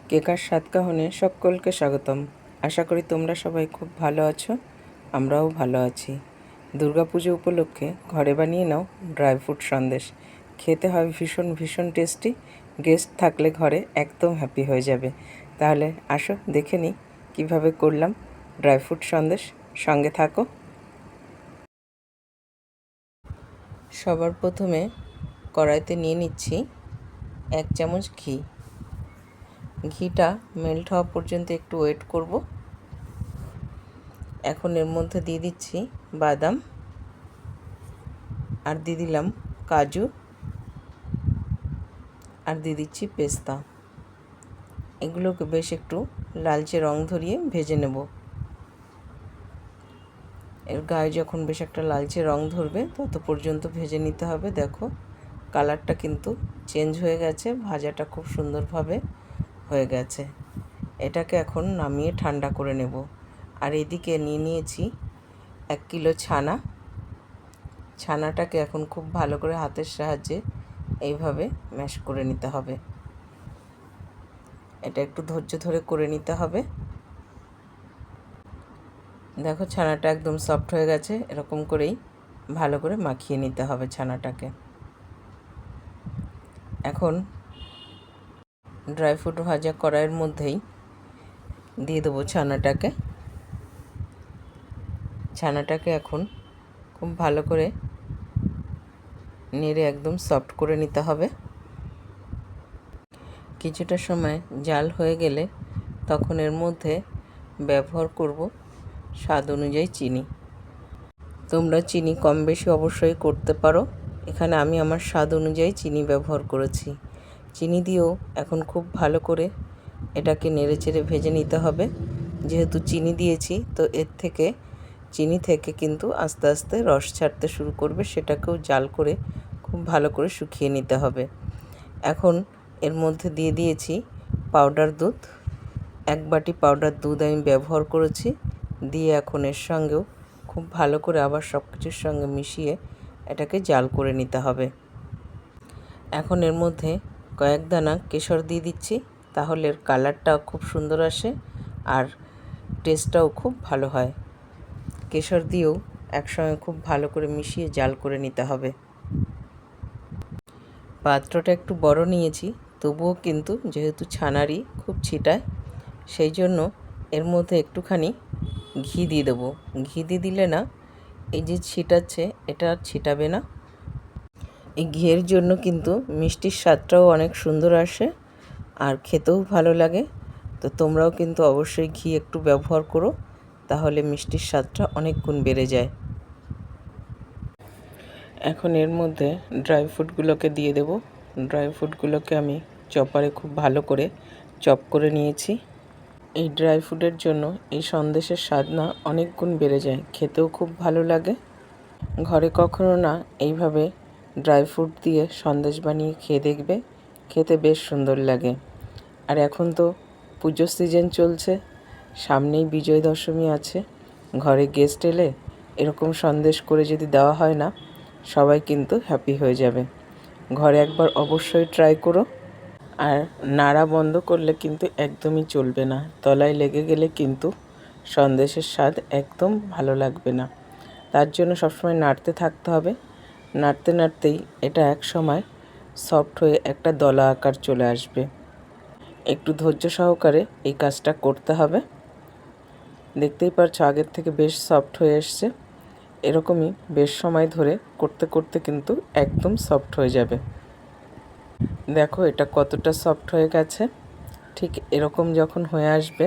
কেকার স্বাদকাহনে সকলকে স্বাগতম। আশা করি তোমরা সবাই খুব ভালো আছো, আমরাও ভালো আছি। দুর্গাপুজো উপলক্ষে ঘরে বানিয়ে নাও ড্রাই ফ্রুট সন্দেশ। খেতে হয় ভীষণ ভীষণ টেস্টি। গেস্ট থাকলে ঘরে একদম হ্যাপি হয়ে যাবে। তাহলে আসো দেখে নিই কীভাবে করলাম ড্রাই ফ্রুট সন্দেশ। সঙ্গে থাকো। সবার প্রথমে কড়াইতে নিয়ে নিচ্ছি 1 চামচ ঘি। ঘিটা মেল্ট হওয়া পর্যন্ত একটু ওয়েট করব। এখন এর মধ্যে দিয়ে দিচ্ছি বাদাম, আর দিয়ে দিলাম কাজু, আর দিয়ে দিচ্ছি পেস্তা। এগুলোকে বেশ একটু লালচে রং ধরিয়ে ভেজে নেব। এর গায়ে যখন বেশ একটা লালচে রং ধরবে তত পর্যন্ত ভেজে নিতে হবে। দেখো কালারটা কিন্তু চেঞ্জ হয়ে গেছে, ভাজাটা খুব সুন্দরভাবে হয়ে গেছে। এটাকে এখন নামিয়ে ঠান্ডা করে নেব। আর এদিকে নিয়ে নিয়েছি 1 কিলো ছানা। ছানাটাকে এখন খুব ভালো করে হাতের সাহায্যে এইভাবে ম্যাশ করে নিতে হবে। এটা একটু ধৈর্য ধরে করে নিতে হবে। দেখো ছানাটা একদম সফট হয়ে গেছে। এরকম করেই ভালো করে মাখিয়ে নিতে হবে ছানাটাকে। এখন ড্রাই ফ্রুট ভাজা কড়াইয়ের মধ্যেই দিয়ে দেবো ছানাটাকে। ছানাটাকে এখন খুব ভালো করে নেড়ে একদম সফট করে নিতে হবে। কিছুটা সময় জাল হয়ে গেলে তখন এর মধ্যে ব্যবহার করব স্বাদ অনুযায়ী চিনি। তোমরা চিনি কম বেশি অবশ্যই করতে পারো। এখানে আমি আমার স্বাদ অনুযায়ী চিনি ব্যবহার করেছি। চিনি দিয়েও এখন খুব ভালো করে এটাকে নেড়েচেড়ে ভেজে নিতে হবে। যেহেতু চিনি দিয়েছি তো চিনি থেকে কিন্তু আস্তে আস্তে রস ছাড়তে শুরু করবে, সেটাকেও জাল করে খুব ভালো করে শুকিয়ে নিতে হবে। এখন এর মধ্যে দিয়ে দিয়েছি পাউডার দুধ। 1 বাটি পাউডার দুধ আমি ব্যবহার করেছি। দিয়ে এখন এর সঙ্গেও খুব ভালো করে আবার সব কিছুর সঙ্গে মিশিয়ে এটাকে জাল করে নিতে হবে। এখন এর মধ্যে কয়েক দানা কেশর দিয়ে দিচ্ছি, তাহলে এর কালারটাও খুব সুন্দর আসে আর টেস্টটাও খুব ভালো হয়। কেশর দিয়েও একসঙ্গে খুব ভালো করে মিশিয়ে জাল করে নিতে হবে। পাত্রটা একটু বড় নিয়েছি, তবুও কিন্তু যেহেতু ছানারই খুব ছিটায়, সেই জন্য এর মধ্যে একটুখানি ঘি দিয়ে দেবো। ঘি দিয়ে দিলে না এই যে ছিটাচ্ছে এটা আর ছিটাবে না। এই ঘিয়ের জন্য কিন্তু মিষ্টির স্বাদটাও অনেক সুন্দর আসে আর খেতেও ভালো লাগে। তো তোমরাও কিন্তু অবশ্যই ঘি একটু ব্যবহার করো, তাহলে মিষ্টির স্বাদটা অনেক গুণ বেড়ে যায়। এখন এর মধ্যে ড্রাই ফ্রুটগুলোকে দিয়ে দেব। ড্রাই ফ্রুটগুলোকে আমি চপারে খুব ভালো করে চপ করে নিয়েছি। এই ড্রাই ফ্রুটের জন্য এই সন্দেশের স্বাদ না অনেক গুণ বেড়ে যায়, খেতেও খুব ভালো লাগে। ঘরে কখনো না এইভাবে ড্রাই ফ্রুট দিয়ে সন্দেশ বানিয়ে খেয়ে দেখবে, খেতে বেশ সুন্দর লাগে। আর এখন তো পুজোর সিজন চলছে, সামনেই বিজয় দশমী আছে। ঘরে গেস্ট এলে এরকম সন্দেশ করে যদি দেওয়া হয় না, সবাই কিন্তু হ্যাপি হয়ে যাবে। ঘরে একবার অবশ্যই ট্রাই করো। আর নাড়া বন্ধ করলে কিন্তু একদমই চলবে না, তলায় লেগে গেলে কিন্তু সন্দেশের স্বাদ একদম ভালো লাগবে না। তার জন্য সবসময় নাড়তে থাকতে হবে। নাড়তে নাড়তেই এটা এক সময় সফট হয়ে একটা দলা আকার চলে আসবে। একটু ধৈর্য সহকারে এই কাজটা করতে হবে। দেখতেই পাচ্ছ আগের থেকে বেশ সফট হয়ে এসছে। এরকমই বেশ সময় ধরে করতে করতে কিন্তু একদম সফট হয়ে যাবে। দেখো এটা কতটা সফট হয়ে গেছে। ঠিক এরকম যখন হয়ে আসবে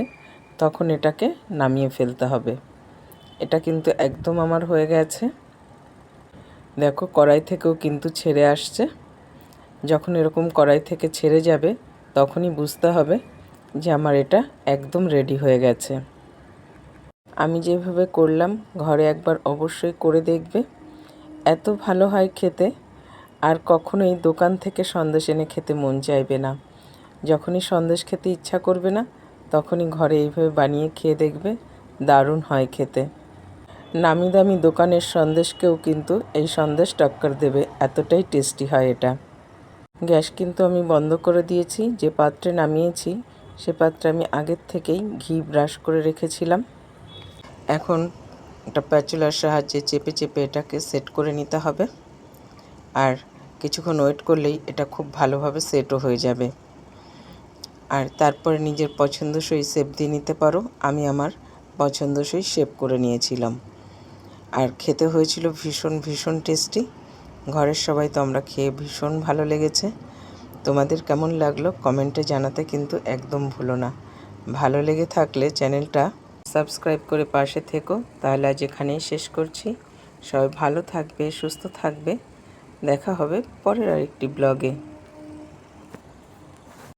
তখন এটাকে নামিয়ে ফেলতে হবে। এটা কিন্তু একদম আমার হয়ে গেছে। দেখো কড়াই থেকেও কিন্তু ছেড়ে আসছে। যখন এরকম কড়াই থেকে ছেড়ে যাবে তখনই বুঝতে হবে যে আমার এটা একদম রেডি হয়ে গেছে। আমি যেভাবে করলাম ঘরে একবার অবশ্যই করে দেখবে, এত ভালো হয় খেতে। আর কখনোই দোকান থেকে সন্দেশ এনে খেতে মন চাইবে না। যখনই সন্দেশ খেতে ইচ্ছা করবে না তখনই ঘরে এইভাবে বানিয়ে খেয়ে দেখবে, দারুণ হয় খেতে। নামি দামি দোকানের সন্দেশকেও কিন্তু এই সন্দেশ টক্কর দেবে, এতটাই টেস্টি হয় এটা। গ্যাস কিন্তু আমি বন্ধ করে দিয়েছি। যে পাত্রে নামিয়েছি সে পাত্রে আমি আগের থেকেই ঘি ব্রাশ করে রেখেছিলাম। এখন একটা প্যাচুলার সাহায্যে চেপে চেপে এটাকে সেট করে নিতে হবে। আর কিছুক্ষণ ওয়েট করলেই এটা খুব ভালোভাবে সেটও হয়ে যাবে। আর তারপরে নিজের পছন্দসই শেপ দিয়ে নিতে পারো। আমি আমার পছন্দসই শেপ করে নিয়েছিলাম। আর খেতে হয়েছিল ভীষণ ভীষণ টেস্টি। ঘরের সবাই তো আমরা খেয়ে ভীষণ ভালো লেগেছে। তোমাদের কেমন লাগলো কমেন্টে জানাতে কিন্তু একদম ভুলো না। ভালো লেগে থাকলে চ্যানেলটা সাবস্ক্রাইব করে পাশে থেকো। তাহলে আজ এখানেই শেষ করছি। সবাই ভালো থাকবে, সুস্থ থাকবে। দেখা হবে পরের আরেকটি ব্লগে।